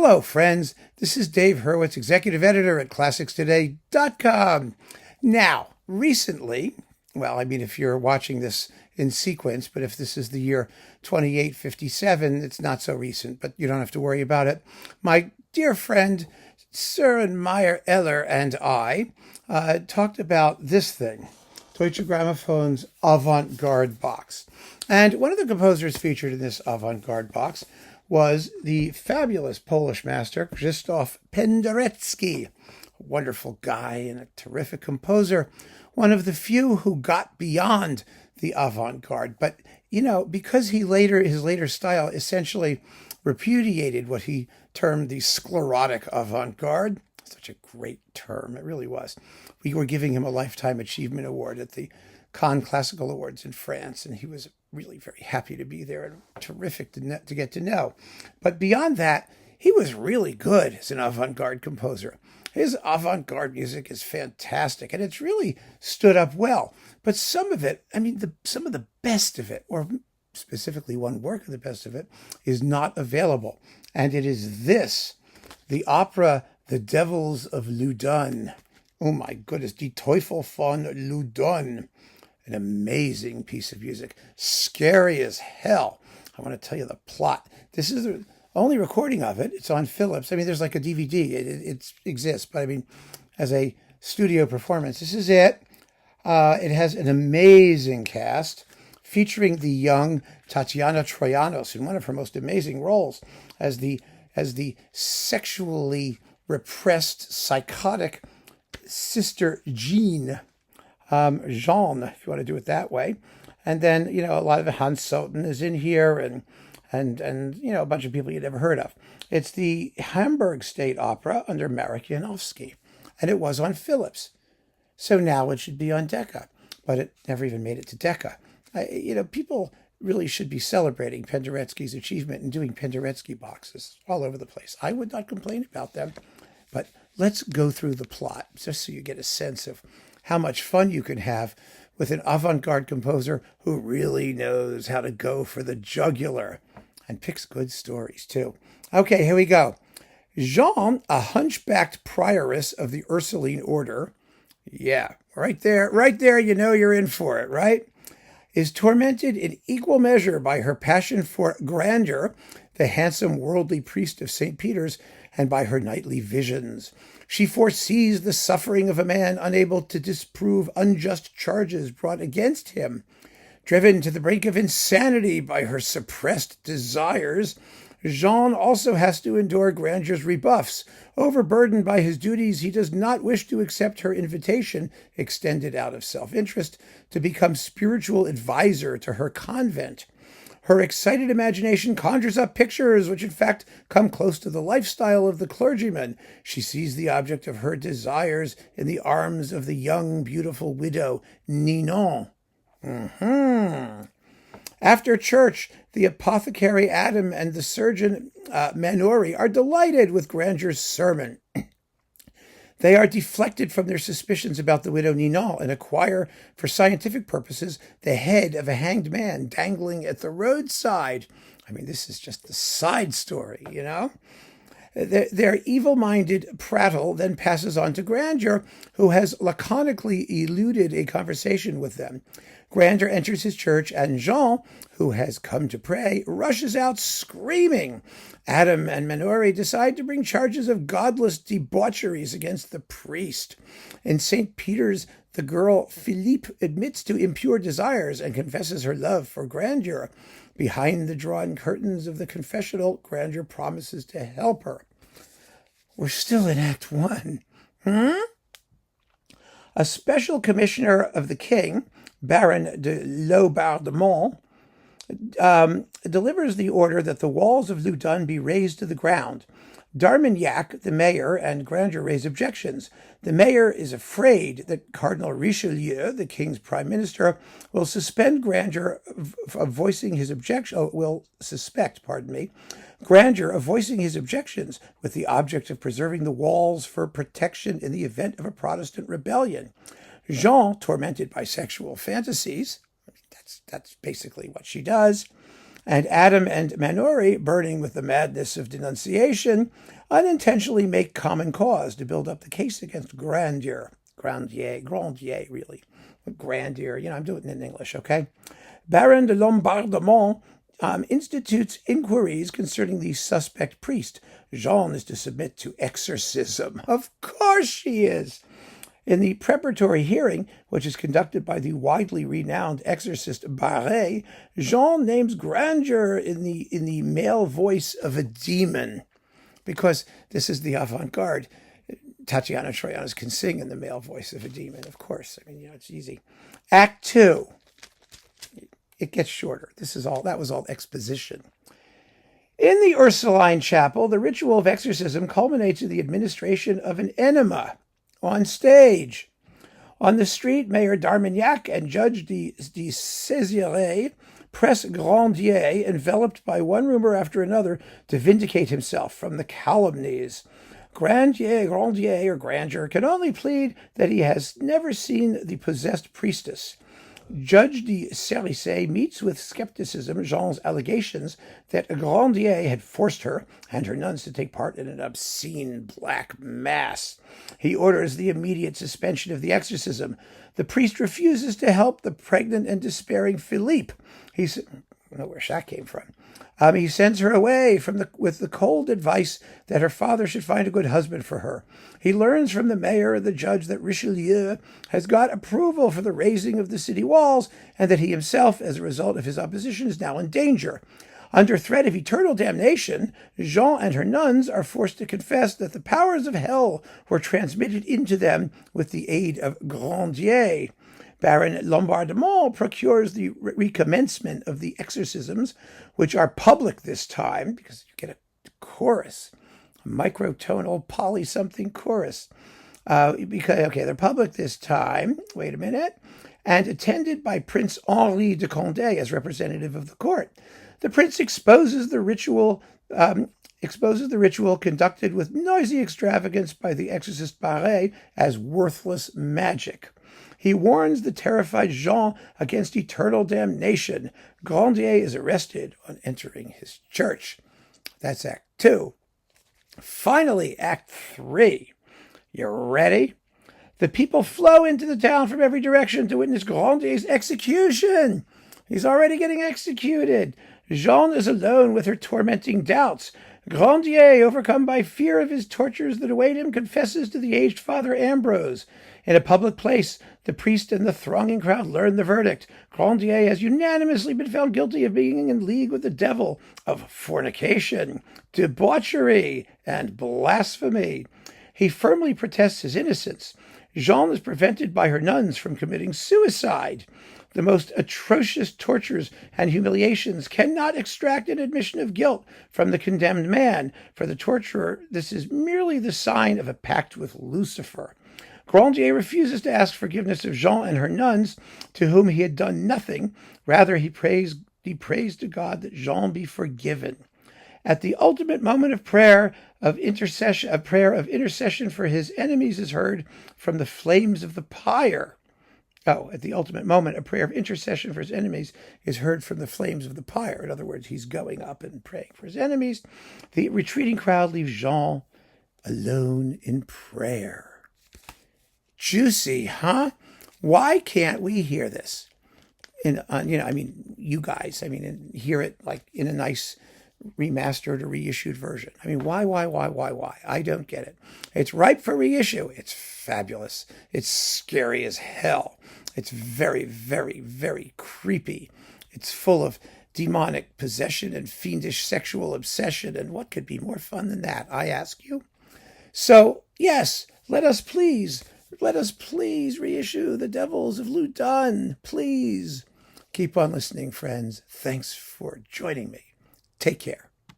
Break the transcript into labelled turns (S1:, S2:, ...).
S1: Hello, friends. This is Dave Hurwitz, executive editor at ClassicsToday.com. Now, recently, well, I mean, if you're watching this in sequence, but if this is the year 2857, it's not so recent, but you don't have to worry about it. My dear friend, Søren Meyer Eller, and I talked about this thing, Deutsche Grammophon's avant-garde box. And one of the composers featured in this avant-garde box was the fabulous Polish master, Krzysztof Penderecki, a wonderful guy and a terrific composer, one of the few who got beyond the avant-garde. But, you know, because his later style essentially repudiated what he termed the sclerotic avant-garde, such a great term, it really was. We were giving him a Lifetime Achievement Award at the Cannes Classical Awards in France, and he was really very happy to be there and terrific to get to know. But beyond that, he was really good as an avant-garde composer. His avant-garde music is fantastic, and it's really stood up well. But some of it, I mean, some of the best of it, or specifically one work of the best of it, is not available. And it is this, the opera The Devils of Loudon. Oh my goodness, Die Teufel von Loudon. An amazing piece of music. Scary as hell. I want to tell you the plot. This is the only recording of it. It's on Philips. I mean, there's like a DVD. It exists, but I mean, as a studio performance, this is it. It has an amazing cast featuring the young Tatiana Troyanos in one of her most amazing roles as the sexually repressed, psychotic Sister Jeanne. Jeanne, if you want to do it that way. And then, you know, a lot of Hans Soten is in here and you know, a bunch of people you'd never heard of. It's the Hamburg State Opera under Marek Janowski. And it was on Philips. So now it should be on Decca. But it never even made it to Decca. You know, people really should be celebrating Penderecki's achievement and doing Penderecki boxes all over the place. I would not complain about them. But let's go through the plot just so you get a sense of how much fun you can have with an avant-garde composer who really knows how to go for the jugular and picks good stories too. Okay, here we go. Jeanne, a hunchbacked prioress of the Ursuline order, yeah, right there, you know you're in for it, right? Is tormented in equal measure by her passion for grandeur, the handsome worldly priest of St. Peter's, and by her nightly visions. She foresees the suffering of a man unable to disprove unjust charges brought against him. Driven to the brink of insanity by her suppressed desires, Jeanne also has to endure Granger's rebuffs. Overburdened by his duties, he does not wish to accept her invitation, extended out of self-interest, to become spiritual advisor to her convent. Her excited imagination conjures up pictures which in fact come close to the lifestyle of the clergyman. She sees the object of her desires in the arms of the young, beautiful widow, Ninon. After church, the apothecary Adam and the surgeon Manori are delighted with Granger's sermon. They are deflected from their suspicions about the widow Ninon and acquire, for scientific purposes, the head of a hanged man dangling at the roadside. I mean, this is just the side story, you know? Their evil-minded prattle then passes on to Granger, who has laconically eluded a conversation with them. Granger enters his church, and Jean, who has come to pray, rushes out screaming. Adam and Manori decide to bring charges of godless debaucheries against the priest. In St. Peter's, the girl Philippe admits to impure desires and confesses her love for Granger. Behind the drawn curtains of the confessional, Granger promises to help her. We're still in Act 1. A special commissioner of the king, Baron de Laubardemont, delivers the order that the walls of Loudon be razed to the ground. D'Armagnac, the mayor, and Granger raise objections. The mayor is afraid that Cardinal Richelieu, the king's prime minister, will suspect Granger of voicing his objections with the object of preserving the walls for protection in the event of a Protestant rebellion. Jean, tormented by sexual fantasies, that's basically what she does, And Adam and Manori, burning with the madness of denunciation, unintentionally make common cause to build up the case against Grandier, really. Grandier, I'm doing it in English, okay? Baron de Lombardement institutes inquiries concerning the suspect priest. Jeanne is to submit to exorcism. Of course she is. In the preparatory hearing, which is conducted by the widely renowned exorcist Barret, Jeanne names Grandeur in the male voice of a demon, because this is the avant-garde. Tatiana Troyanos can sing in the male voice of a demon, of course. It's easy. Act 2. It gets shorter. That was all exposition. In the Ursuline Chapel, the ritual of exorcism culminates in the administration of an enema on stage. On the street, Mayor d'Armagnac and Judge de Césiré press Grandier, enveloped by one rumor after another, to vindicate himself from the calumnies. Grandier can only plead that he has never seen the possessed priestess. Judge de Cérissé meets with skepticism Jean's allegations that Grandier had forced her and her nuns to take part in an obscene black mass. He orders the immediate suspension of the exorcism. The priest refuses to help the pregnant and despairing Philippe. I don't know where that came from. He sends her away with the cold advice that her father should find a good husband for her. He learns from the mayor and the judge that Richelieu has got approval for the raising of the city walls, and that he himself, as a result of his opposition, is now in danger. Under threat of eternal damnation, Jeanne and her nuns are forced to confess that the powers of hell were transmitted into them with the aid of Grandier. Baron Lombardement procures the recommencement of the exorcisms, which are public this time, because you get a chorus, a microtonal poly-something chorus. They're public this time, and attended by Prince Henri de Condé as representative of the court. The prince exposes the ritual conducted with noisy extravagance by the exorcist Barret as worthless magic. He warns the terrified Jeanne against eternal damnation. Grandier is arrested on entering his church. That's Act 2. Finally, Act 3. You ready? The people flow into the town from every direction to witness Grandier's execution. He's already getting executed. Jeanne is alone with her tormenting doubts. Grandier, overcome by fear of his tortures that await him, confesses to the aged Father Ambrose. In a public place, the priest and the thronging crowd learn the verdict. Grandier has unanimously been found guilty of being in league with the devil, of fornication, debauchery, and blasphemy. He firmly protests his innocence. Jeanne is prevented by her nuns from committing suicide. The most atrocious tortures and humiliations cannot extract an admission of guilt from the condemned man. For the torturer, this is merely the sign of a pact with Lucifer. Grandier refuses to ask forgiveness of Jeanne and her nuns, to whom he had done nothing. Rather, he prays to God that Jeanne be forgiven. At the ultimate moment of prayer of intercession for his enemies is heard from the flames of the pyre. At the ultimate moment, a prayer of intercession for his enemies is heard from the flames of the pyre. In other words, he's going up and praying for his enemies. The retreating crowd leaves Jeanne alone in prayer. Juicy, huh? Why can't we hear this? You guys, hear it like in a nice remastered or reissued version. Why? I don't get it. It's ripe for reissue. It's fabulous. It's scary as hell. It's very, very, very creepy. It's full of demonic possession and fiendish sexual obsession. And what could be more fun than that, I ask you? So, yes, let us please reissue The Devils of Loudon. Please. Keep on listening, friends. Thanks for joining me. Take care.